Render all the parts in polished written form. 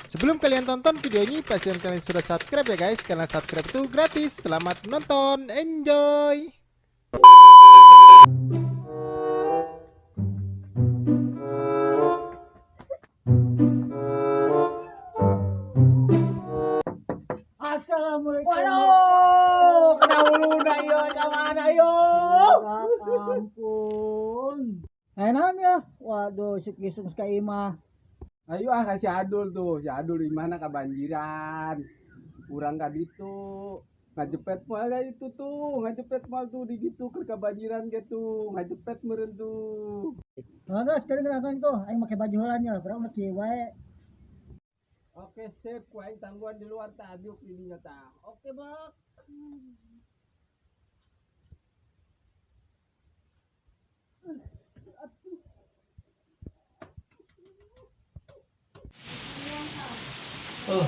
Sebelum kalian tonton video ini, pastikan kalian sudah subscribe ya guys, karena subscribe itu gratis. Selamat menonton, enjoy. Assalamualaikum. Waduh, kedahuluan ayo, jangan ayo. Ampun. Enak ya. Waduh, sikisung sekali mah. Ayo si Adul tuh, si Adul di mana kebanjiran. Kurang ka ditu. Ngajepet moal itu tuh, ngajepet moal tuh di gitu ke kebanjiran gitu, ngajepet meureun tuh. Nah, sekarang kenapa tuh? Aing pakai baju heulanya, berapa masih wae. Oke, sip, ku aing tangguhan di luar tah, diuk di dinya tah. Oke, Bak.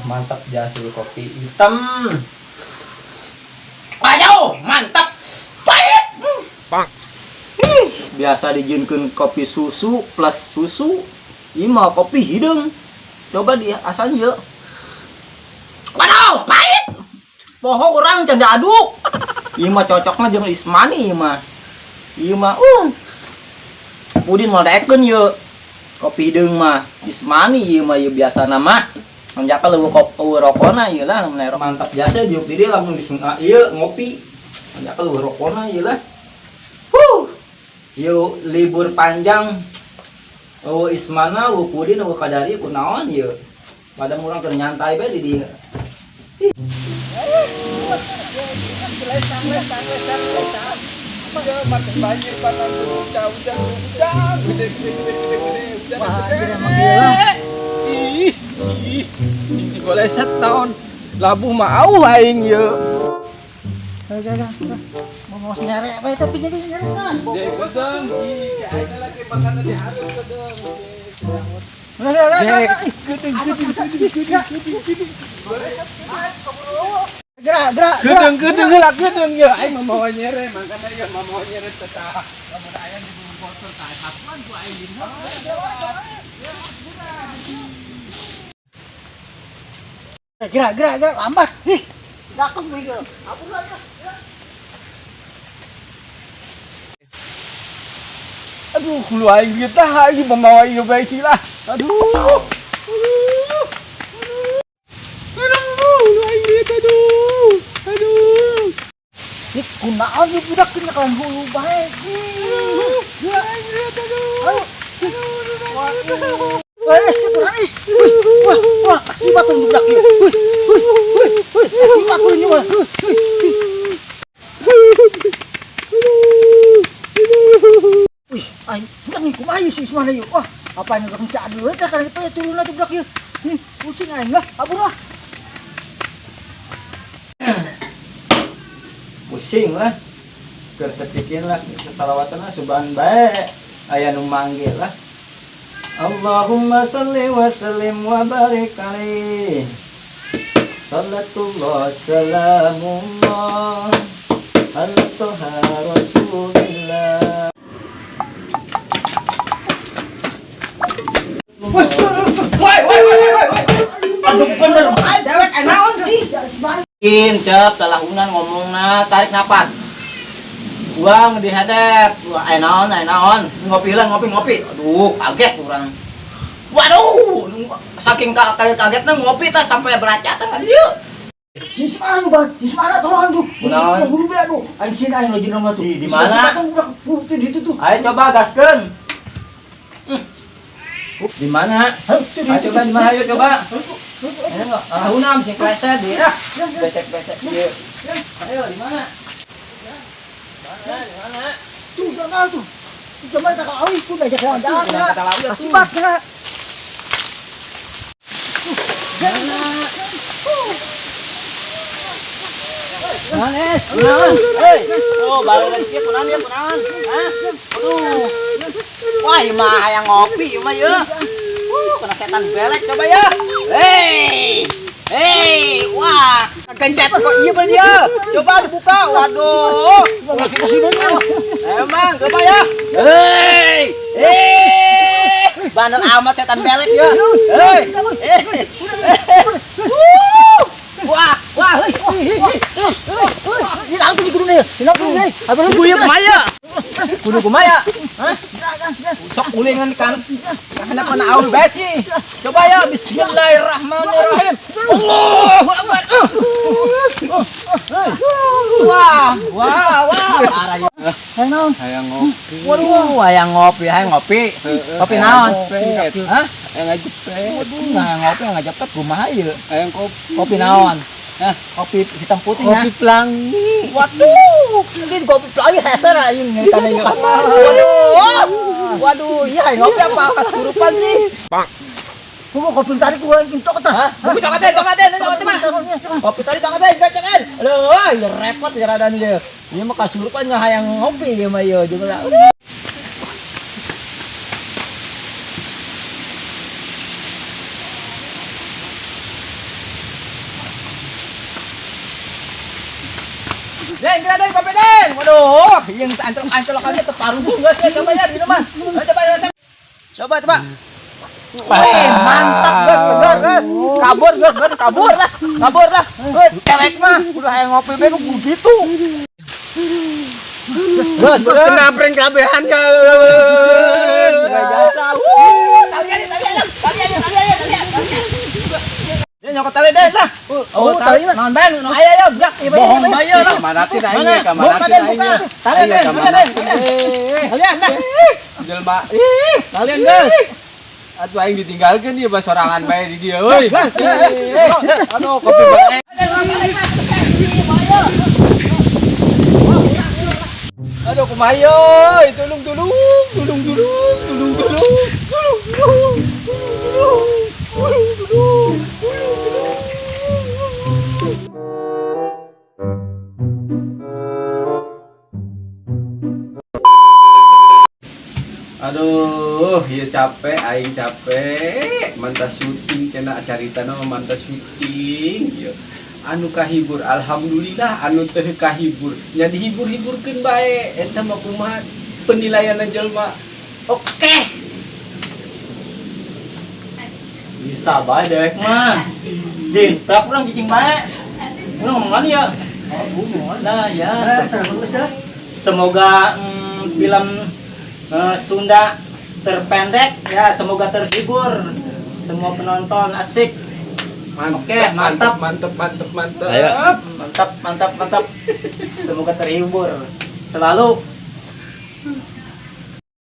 Mantap jasil kopi hitam. Ayo, mantap. Pahit. Biasa dijieunkeun kopi susu plus susu. Ieu mah kopi hideung. Coba di asan yeuh. Waduh, pahit. Poho urang can diaduk. Ieu mah cocokna jeung Ismani ieu mah. Ieu mah Pudin mah daekeun yeuh. Kopi hideung mah Ismani ieu mah ieu biasana mah. Menjaka leuwih rokona ieu lah lamun mantap jasa diuk di dieu lamun geus ieu ngopi. Menjaka leuwih rokona ieu lah. Ieu libur panjang. Ismana, Pudin, Kadari kunaon ieu. Pada urang keur nyantai bae di dieu. Makin banjir panas hujan gede. Wah, anjir emang gila. Ini boleh setahun labuh mah auh aing ye. Gak. Mau nyari apa tapi jadi nyari kan. Dia kesem, aing lagi makan di halus kedeng. Gerak. Gedeng ya, aing mau nyere, makanya ya mau nyere tetah. Lamun aya di bumi kotor ka satuan ku aing di. Gerak, lambat. Ih, dakung video. Ampun lah. Aduh, lu aing ieu tah aing mamawa ieu bae silah. Aduh. Lu aing ieu aduh. Ini kunaon di budak kena kan hulu bae. Ya, ayo. Wes, wah, kasih batu budak ieu. Kasih batu ieu mah. Wih, aing budak ni kumaha sih semana ieu. Wah, apanya geus si Adul teh kan itu turunna tuh budak ieu. Nih, pusing aing lah, abur lah. Pusing lah. Keur sepikeun lah kesalawatan subhan bae. Aya nu manggil lah. Allahumma shalli wa sallim wa barik alaihi. Sallatullah salamullah ala toha rasulillah. Woi. Aduh bener, dewek naon sih? Cep talahunan ngomongna tarik napas. Buang di hadap. Naon. Ngopi. Aduh, kaget urang. Waduh, saking kagetna ngopi tah sampai beracat tah dieu. Si Ismana tolong tuh. Kunaon? Buru be aduh. Aing sini aing lagi nongol tuh. Di mana? Tuh di itu tuh. Ayo coba gaskeun. Di mana? Ayo coba di mana ayo coba. Ayo, ahuna mesti kleset di. Becek dieu. Ayo di mana? Di mana? Tuh jangan tuh. Coba kakak awi pun aja jangan. Kata lawi Kasih bak ya. Manes, hei, balik lagi kunaon ya kunaon? Hah? Aduh. Wah, ieu mah hayang ngopi ieu mah yeuh. Kena setan belek coba ya. Hei, wah, kegencet kok ieu mah dia. Coba dibuka. Waduh. Emang coba ya. Bandel amat setan belek ya. Kuya kumaya. Kudu kumaya. Hah? Gerakan. Sok ulingan kan. Hanap na aul besi. Coba ya, bismillahirrahmanirrahim. Allahu akbar. Wah, parah ya. Naon? Hayang ngopi. Waduh, hayang ngopi. Kopi naon? Hah? Hayang ngajepet. Hayang ngopi ngajepet kumaha ieu? Hayang kopi. Kopi naon? Kopi hitam putih ya. Kopi pelangi. Waduh, ini kopi pelangi heser aing ngeutan. Waduh, iya hayang ngopi apa kasurupan nih? Kumo kopi tadi kurang pintok tah. Hah? Kopi tangaten, kopi tadi tangaten, gacengan. Aduh, ya repot ya radan ieu. Ieu mah kasurupan nya hayang ngopi ieu mah ieu juga. Den, kopi Den. Waduh, yang ancol-ancolokannya teparung geus ya coba ya di rumah. Coba. Wih, mantap guys, segar guys. Kabur lah. Guys, kerek mah udah hayang ngopi bae begitu. Guys, Kena prank kabehan guys. Sudah jasa. Tali. Ya nyokot tali deh lah. Tali mah. Non bang, non ayo gerak. Bohong bae lah. Kamanatin aing Mana? ge, kamanatin aing ge. Tali deh. Kalian nah. Jelma. Kalian guys. Atuh aing ditinggalkeun ieu bas sorangan bae di dieu euy. Aduh, kopi bae. Aduh, kumaha tolong. Aduh, ieu capek, aing capek. Manta syuting cenah caritana mah manta syuting. Ieu anu kahibur, alhamdulillah. Anu teu kahibur, nya dihibur-hiburkeun bae. Eta mah kumaha penilaian jelema. Oke. Bisa bae dewek mah. Din, tak kurang cicing bae. Urang ngomong ya. Nah, ya. Semoga film Sunda terpendek ya, semoga terhibur semua penonton, asik. Mantap. Ayo. Mantap. Semoga terhibur selalu.